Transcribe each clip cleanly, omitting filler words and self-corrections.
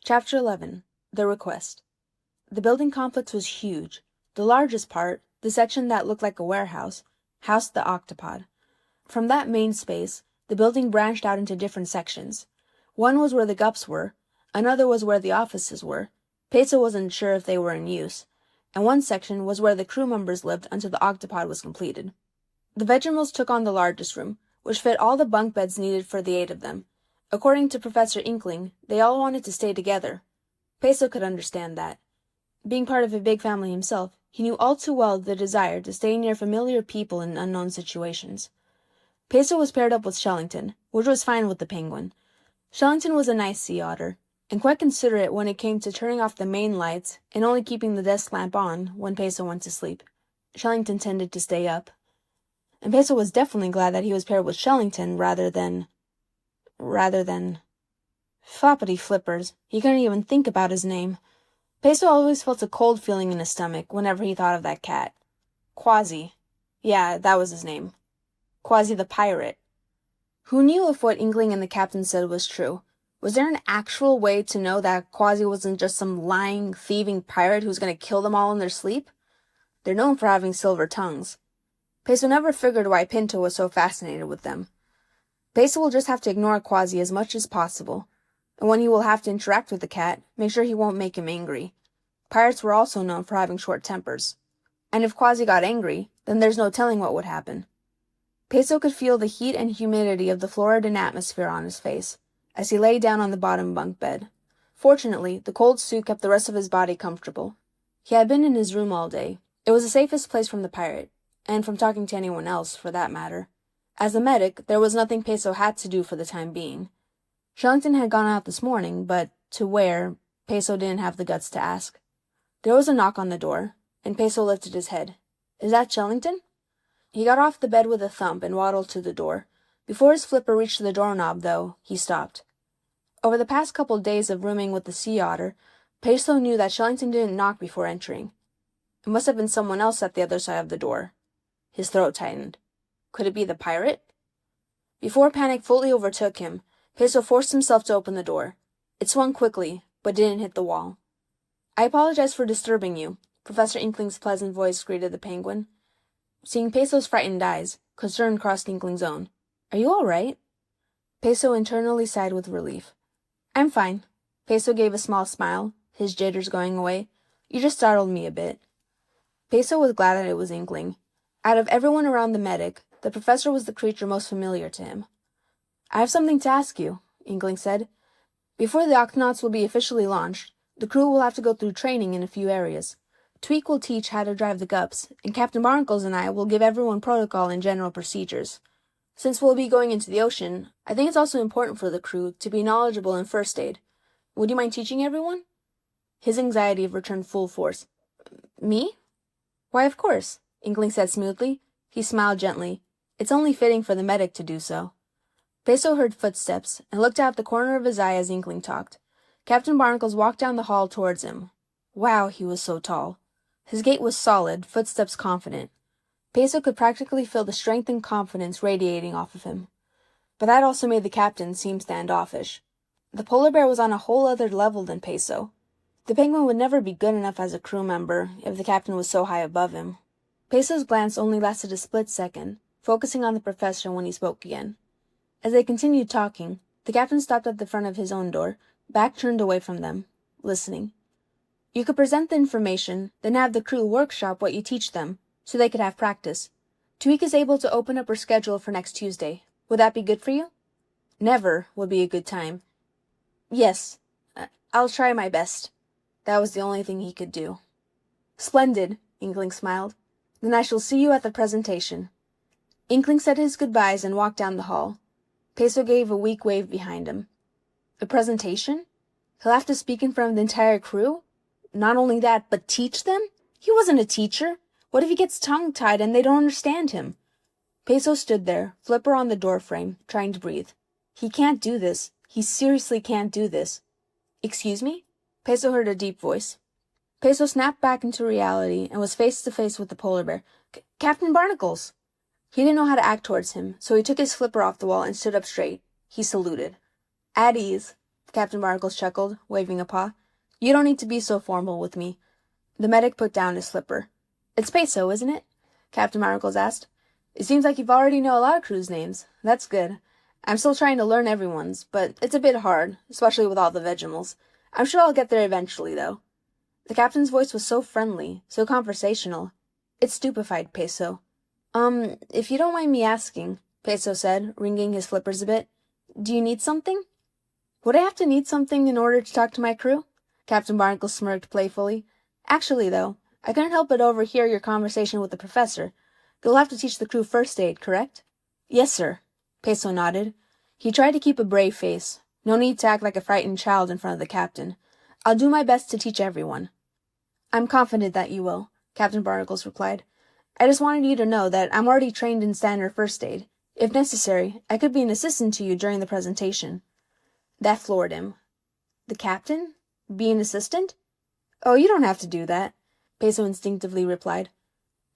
Chapter 11. The Request. The building complex was huge. The largest part, the section that looked like a warehouse, housed the octopod. From that main space, the building branched out into different sections. One was where the gups were, another was where the offices were. Peso wasn't sure if they were in use, and one section was where the crew members lived until the octopod was completed. The bedrooms took on the largest room, which fit all the bunk beds needed for the 8 of them. According to Professor Inkling, they all wanted to stay together. Peso could understand that. Being part of a big family himself, he knew all too well the desire to stay near familiar people in unknown situations. Peso was paired up with Shellington, which was fine with the penguin. Shellington was a nice sea otter, and quite considerate when it came to turning off the main lights and only keeping the desk lamp on when Peso went to sleep. Shellington tended to stay up. And Peso was definitely glad that he was paired with Shellington rather than... Floppity flippers, he couldn't even think about his name. Peso always felt a cold feeling in his stomach whenever he thought of that cat. Quasi. Yeah, that was his name. Quasi the pirate. Who knew if what Inkling and the captain said was true? Was there an actual way to know that Quasi wasn't just some lying, thieving pirate who's going to kill them all in their sleep? They're known for having silver tongues. Peso never figured why Pinto was so fascinated with them. Peso will just have to ignore Quasi as much as possible, and when he will have to interact with the cat, make sure he won't make him angry. Pirates were also known for having short tempers, and if Quasi got angry, then there's no telling what would happen. Peso could feel the heat and humidity of the Floridan atmosphere on his face, as he lay down on the bottom bunk bed. Fortunately, the cold suit kept the rest of his body comfortable. He had been in his room all day. It was the safest place from the pirate, and from talking to anyone else, for that matter. As a medic, there was nothing Peso had to do for the time being. Shellington had gone out this morning, but to where, Peso didn't have the guts to ask. There was a knock on the door, and Peso lifted his head. Is that Shellington? He got off the bed with a thump and waddled to the door. Before his flipper reached the doorknob, though, he stopped. Over the past couple days of rooming with the sea otter, Peso knew that Shellington didn't knock before entering. It must have been someone else at the other side of the door. His throat tightened. Could it be the pirate? Before panic fully overtook him, Peso forced himself to open the door. It swung quickly, but didn't hit the wall. I apologize for disturbing you, Professor Inkling's pleasant voice greeted the penguin. Seeing Peso's frightened eyes, concern crossed Inkling's own. Are you all right? Peso internally sighed with relief. I'm fine. Peso gave a small smile, his jitters going away. You just startled me a bit. Peso was glad that it was Inkling. Out of everyone around the medic, the professor was the creature most familiar to him. I have something to ask you, Inkling said. Before the Octonauts will be officially launched, the crew will have to go through training in a few areas. Tweak will teach how to drive the gups, and Captain Barnacles and I will give everyone protocol and general procedures. Since we'll be going into the ocean, I think it's also important for the crew to be knowledgeable in first aid. Would you mind teaching everyone? His anxiety returned full force. Me? Why, of course, Inkling said smoothly. He smiled gently. It's only fitting for the medic to do so. Peso heard footsteps and looked out the corner of his eye as Inkling talked. Captain Barnacles walked down the hall towards him. Wow, he was so tall. His gait was solid, footsteps confident. Peso could practically feel the strength and confidence radiating off of him. But that also made the captain seem standoffish. The polar bear was on a whole other level than Peso. The penguin would never be good enough as a crew member if the captain was so high above him. Peso's glance only lasted a split second, focusing on the professor when he spoke again. As they continued talking, the captain stopped at the front of his own door, back turned away from them, listening. You could present the information, then have the crew workshop what you teach them, so they could have practice. Tweak is able to open up her schedule for next Tuesday. Would that be good for you? Never would be a good time. Yes, I'll try my best. That was the only thing he could do. Splendid, Inkling smiled. Then I shall see you at the presentation. Inkling said his goodbyes and walked down the hall. Peso gave a weak wave behind him. A presentation? He'll have to speak in front of the entire crew? Not only that, but teach them? He wasn't a teacher. What if he gets tongue-tied and they don't understand him? Peso stood there, flipper on the doorframe, trying to breathe. He can't do this. He seriously can't do this. Excuse me? Peso heard a deep voice. Peso snapped back into reality and was face to face with the polar bear. Captain Barnacles! He didn't know how to act towards him, so he took his flipper off the wall and stood up straight. He saluted. At ease. Captain Barnacles chuckled, waving a paw. You don't need to be so formal with me. The medic put down his slipper. It's Peso, isn't it? Captain Barnacles asked. It seems like you already know a lot of crews' names. That's good. I'm still trying to learn everyone's, but it's a bit hard, especially with all the Vegemals. I'm sure I'll get there eventually, though. The captain's voice was so friendly, so conversational. It stupefied Peso. If you don't mind me asking, Peso said, wringing his flippers a bit, do you need something? Would I have to need something in order to talk to my crew? Captain Barnacle smirked playfully. Actually, though, I couldn't help but overhear your conversation with the professor. You'll have to teach the crew first aid, correct? Yes, sir. Peso nodded. He tried to keep a brave face. No need to act like a frightened child in front of the captain. I'll do my best to teach everyone. I'm confident that you will, Captain Barnacles replied. I just wanted you to know that I'm already trained in standard first aid. If necessary, I could be an assistant to you during the presentation. That floored him. The captain? Be an assistant? Oh, you don't have to do that, Peso instinctively replied.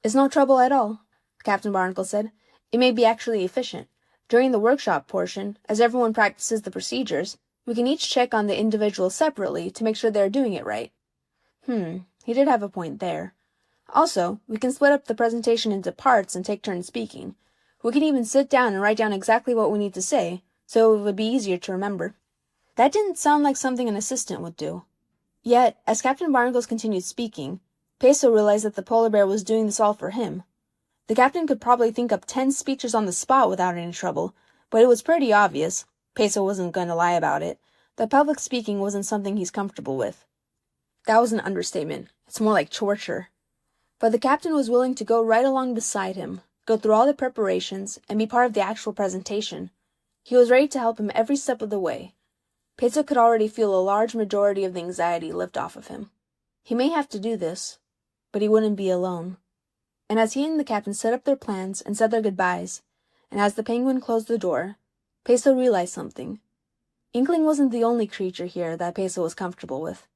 It's no trouble at all, Captain Barnacle said. It may be actually efficient. During the workshop portion, as everyone practices the procedures, we can each check on the individuals separately to make sure they're doing it right. He did have a point there. Also, we can split up the presentation into parts and take turns speaking. We can even sit down and write down exactly what we need to say, so it would be easier to remember. That didn't sound like something an assistant would do. Yet, as Captain Barnacles continued speaking, Peso realized that the polar bear was doing this all for him. The captain could probably think up 10 speeches on the spot without any trouble, but it was pretty obvious, Peso wasn't going to lie about it, that public speaking wasn't something he's comfortable with. That was an understatement. It's more like torture. But the captain was willing to go right along beside him, go through all the preparations, and be part of the actual presentation. He was ready to help him every step of the way. Peso could already feel a large majority of the anxiety lift off of him. He may have to do this, but he wouldn't be alone. And as he and the captain set up their plans and said their goodbyes, and as the penguin closed the door, Peso realized something. Inkling wasn't the only creature here that Peso was comfortable with.